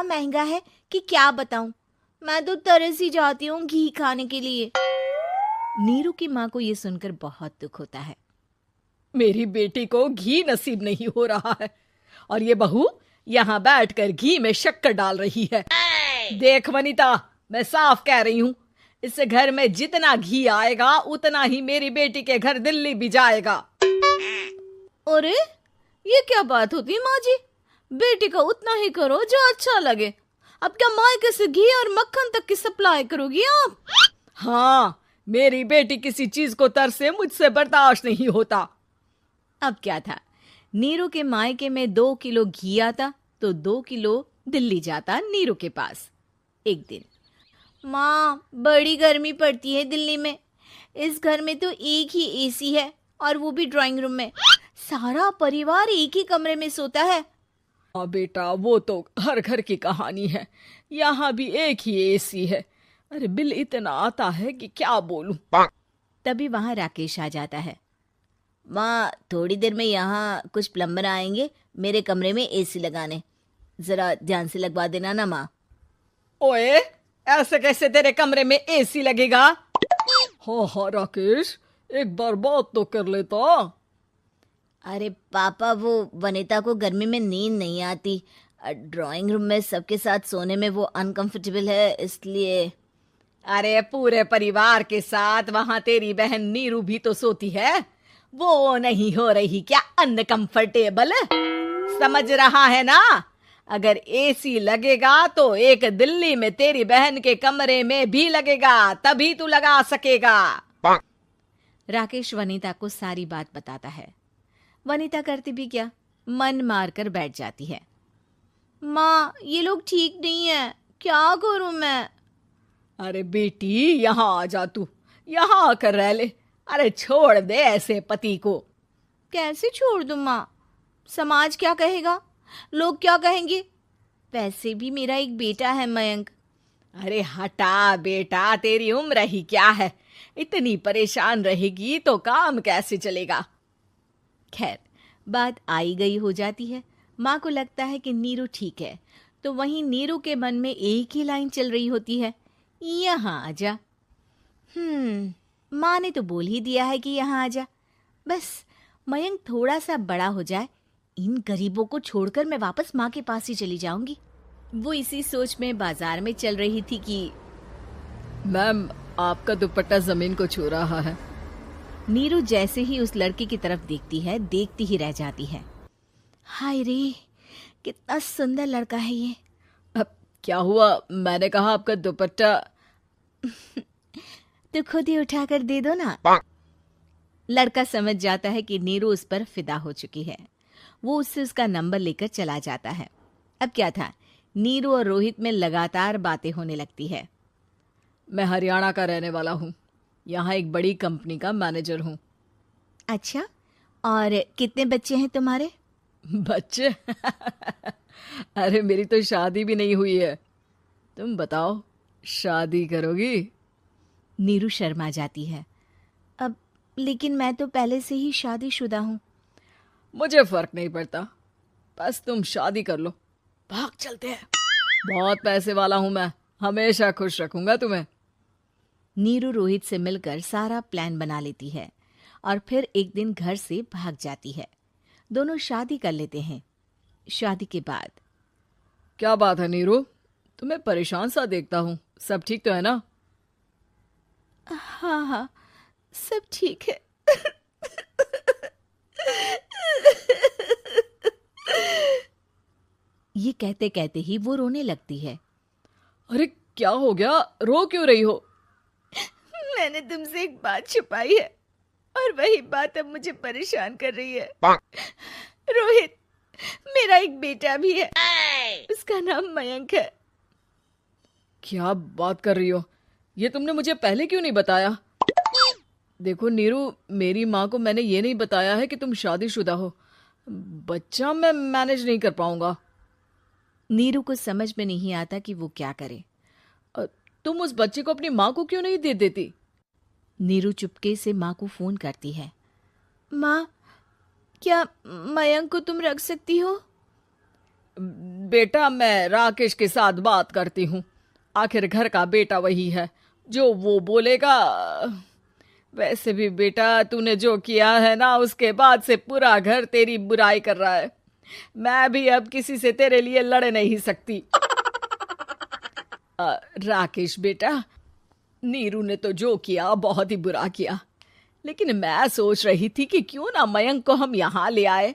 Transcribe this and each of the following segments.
महंगा है कि क्या बताऊं। मैं तो तरस ही जाती हूँ घी खाने के लिए। नीरू की माँ को ये सुनकर बहुत दुख होता है। मेरी बेटी को घी नसीब नहीं हो रहा है और ये बहू यहाँ बैठकर घी में शक्कर डाल रही है। देख वनिता, मैं साफ कह रही हूँ, इस घर में जितना घी आएगा उतना ही मेरी बेटी के घर दिल्ली भी जाएगा। अरे ये क्या बात होती माँ जी? बेटी का उतना ही करो जो अच्छा लगे। अब क्या मायके से घी और मक्खन तक की सप्लाई करोगी आप? हाँ, मेरी बेटी किसी चीज को तरसे मुझसे बर्दाश्त नहीं होता। अब क्या था, नीरू के मायके में 2 किलो घी आता तो 2 किलो दिल्ली जाता नीरू के पास। एक दिन, माँ बड़ी गर्मी पड़ती है दिल्ली में। इस घर में तो एक ही एसी है और वो भी ड्राइंग रूम में। सारा परिवार एक ही कमरे में सोता है। हाँ बेटा, वो तो हर घर की कहानी है। यहाँ भी एक ही एसी है। अरे बिल इतना आता है कि क्या बोलूं। तभी वहां राकेश आ जाता है। माँ थोड़ी देर में यहाँ कुछ प्लम्बर आएंगे मेरे कमरे में एसी लगाने, जरा ध्यान से लगवा देना ना माँ। ओए, ऐसे कैसे तेरे कमरे में एसी लगेगा? हाँ राकेश, एक बार बात तो कर लेता। अरे पापा, वो वनिता को गर्मी में नींद नहीं आती। ड्राइंग रूम में सबके साथ सोने में वो अनकंफर्टेबल है, इसलिए। अरे पूरे परिवार के साथ वहां तेरी बहन नीरू भी तो सोती है। वो नहीं हो रही क्या अनकंफर्टेबल? समझ रहा है ना? अगर एसी लगेगा तो एक दिल्ली में तेरी बहन के कमरे में भी लगेगा, तभी तू लगा सकेगा। राकेश वनिता को सारी बात बताता है। वनिता करती भी क्या, मन मार कर बैठ जाती है। माँ ये लोग ठीक नहीं है, क्या करूं मैं? अरे बेटी, यहाँ आ जा, तू यहाँ आकर रह ले। अरे छोड़ दे ऐसे पति को। कैसे छोड़ दूं माँ? समाज क्या कहेगा, लोग क्या कहेंगे? वैसे भी मेरा एक बेटा है मयंक। अरे हटा बेटा, तेरी उम्र ही क्या है? इतनी परेशान रहेगी तो काम कैसे चलेगा? खैर, बात आई गई हो जाती है। माँ को लगता है कि नीरू ठीक है, तो वहीं नीरू के मन में एक ही लाइन चल रही होती है, यहाँ आजा। माँ ने तो बोल ही दिया है कि यहाँ आजा। बस मयंक थोड़ा सा बड़ा हो जाए, इन गरीबों को छोड़कर मैं वापस माँ के पास ही चली जाऊंगी। वो इसी सोच में बाजार में चल रही थी कि मैम, आपका दुपट्टा जमीन को छू रहा है। नीरू जैसे ही उस लड़के की तरफ देखती है, देखती ही रह जाती है। हाय रे, कितना सुंदर लड़का है ये। अब क्या हुआ? मैंने कहा आपका दुपट्टा। तो खुद ही उठाकर दे दो ना। लड़का समझ जाता है कि नीरू उस पर फिदा हो चुकी है। वो उससे उसका नंबर लेकर चला जाता है। अब क्या था, नीरू और रोहित में लगातार बातें होने लगती है। मैं हरियाणा का रहने वाला हूँ, यहाँ एक बड़ी कंपनी का मैनेजर हूँ। अच्छा, और कितने बच्चे हैं तुम्हारे? बच्चे? अरे मेरी तो शादी भी नहीं हुई है। तुम बताओ, शादी करोगी? नीरू शर्मा जाती है। अब लेकिन मैं तो पहले से ही शादीशुदा हूँ। मुझे फर्क नहीं पड़ता, बस तुम शादी कर लो, भाग चलते हैं। बहुत पैसे वाला हूं मैं, हमेशा खुश रखूंगा तुम्हें। नीरू रोहित से मिलकर सारा प्लान बना लेती है और फिर एक दिन घर से भाग जाती है। दोनों शादी कर लेते हैं। शादी के बाद, क्या बात है नीरू, तुम्हें परेशान सा देखता हूँ, सब ठीक तो है ना? हाँ हाँ, सब ठीक है। ये कहते कहते ही वो रोने लगती है। अरे क्या हो गया, रो क्यों रही हो? मैंने तुमसे एक बात छुपाई है और वही बात अब मुझे परेशान कर रही है। रोहित, मेरा एक बेटा भी है, उसका नाम मयंक है। क्या बात कर रही हो? ये तुमने मुझे पहले क्यों नहीं बताया? देखो नीरू, मेरी माँ को मैंने ये नहीं बताया है कि तुम शादीशुदा हो। बच्चा मैं मैनेज नहीं कर पाऊंगा। नीरू को समझ में नहीं आता कि वो क्या करे। तुम उस बच्चे को अपनी माँ को क्यों नहीं दे देती? नीरू चुपके से माँ को फोन करती है। माँ, क्या मयंक को तुम रख सकती हो? बेटा, मैं राकेश के साथ बात करती हूँ। आखिर घर का बेटा वही है, जो वो बोलेगा। वैसे भी बेटा, तूने जो किया है ना, उसके बाद से पूरा घर तेरी बुराई कर रहा है। मैं भी अब किसी से तेरे लिए लड़ नहीं सकती। राकेश बेटा, नीरू ने तो जो किया बहुत ही बुरा किया, लेकिन मैं सोच रही थी कि क्यों ना मयंक को हम यहाँ ले आए।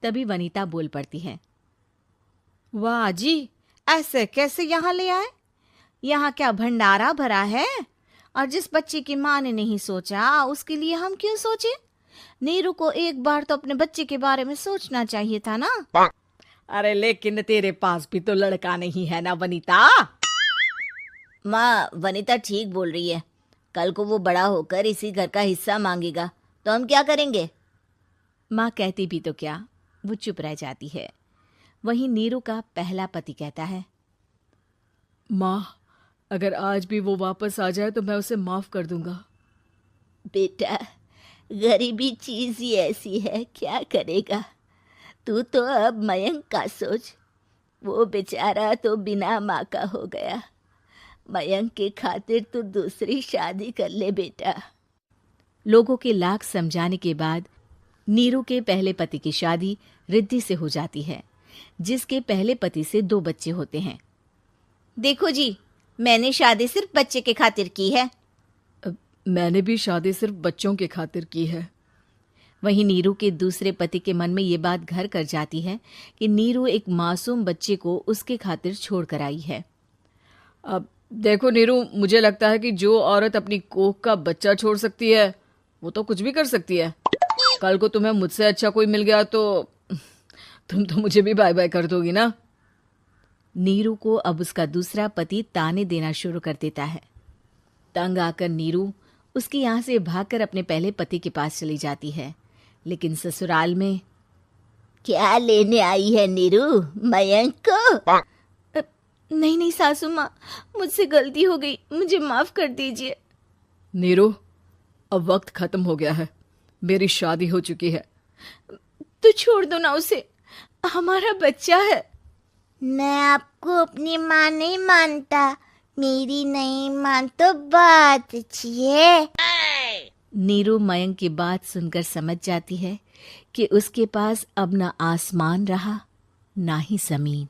तभी वनीता बोल पड़ती है, वाह जी, ऐसे कैसे यहाँ ले आए? यहाँ क्या भंडारा भरा है? और जिस बच्चे की माँ ने नहीं सोचा, उसके लिए हम क्यों सोचे? नीरू को एक बार तो अपने बच्चे के बारे में सोचना चाहिए था ना। अरे लेकिन तेरे पास भी तो लड़का नहीं है ना वनीता। माँ, वनीता ठीक बोल रही है। कल को वो बड़ा होकर इसी घर का हिस्सा मांगेगा तो हम क्या करेंगे? माँ कहती भी तो क्या, वो चुप रह जाती है। वहीं नीरू का पहला पति कहता है, माँ, अगर आज भी वो वापस आ जाए तो मैं उसे माफ कर दूंगा। बेटा, गरीबी चीज ही ऐसी है, क्या करेगा? तू तो अब मयंक का सोच। वो बेचारा तो बिना माँ का हो गया। मयंक के खातिर तू दूसरी शादी कर ले बेटा। लोगों के लाख समझाने के बाद नीरू के पहले पति की शादी रिद्धि से हो जाती है, जिसके पहले पति से 2 बच्चे होते हैं। देखो जी, मैंने शादी सिर्फ बच्चे के खातिर की है। मैंने भी शादी सिर्फ बच्चों के खातिर की है। वहीं नीरू के दूसरे पति के मन में ये बात घर कर जाती है कि नीरू एक मासूम बच्चे को उसके खातिर छोड़ कर आई है। अब देखो नीरू, मुझे लगता है कि जो औरत अपनी कोख का बच्चा छोड़ सकती है, वो तो कुछ भी कर सकती है। कल को तुम्हें मुझसे अच्छा कोई मिल गया तो तुम तो मुझे भी बाय बाय कर दोगी ना। नीरू को अब उसका दूसरा पति ताने देना शुरू कर देता है। तंग आकर नीरू उसके यहाँ से भागकर अपने पहले पति के पास चली जाती है, लेकिन ससुराल में क्या लेने आई है नीरू, मयंक को? नहीं नहीं सासू माँ, मुझसे गलती हो गई, मुझे माफ कर दीजिए। नीरू, अब वक्त खत्म हो गया है, मेरी शादी हो चुकी है। तो छोड़ दो ना उसे, हमारा बच्चा है। मैं आपको अपनी माँ नहीं मानता, मेरी नहीं मान तो बात अच्छी है। नीरू मयंक की बात सुनकर समझ जाती है कि उसके पास अब ना आसमान रहा ना ही जमीन।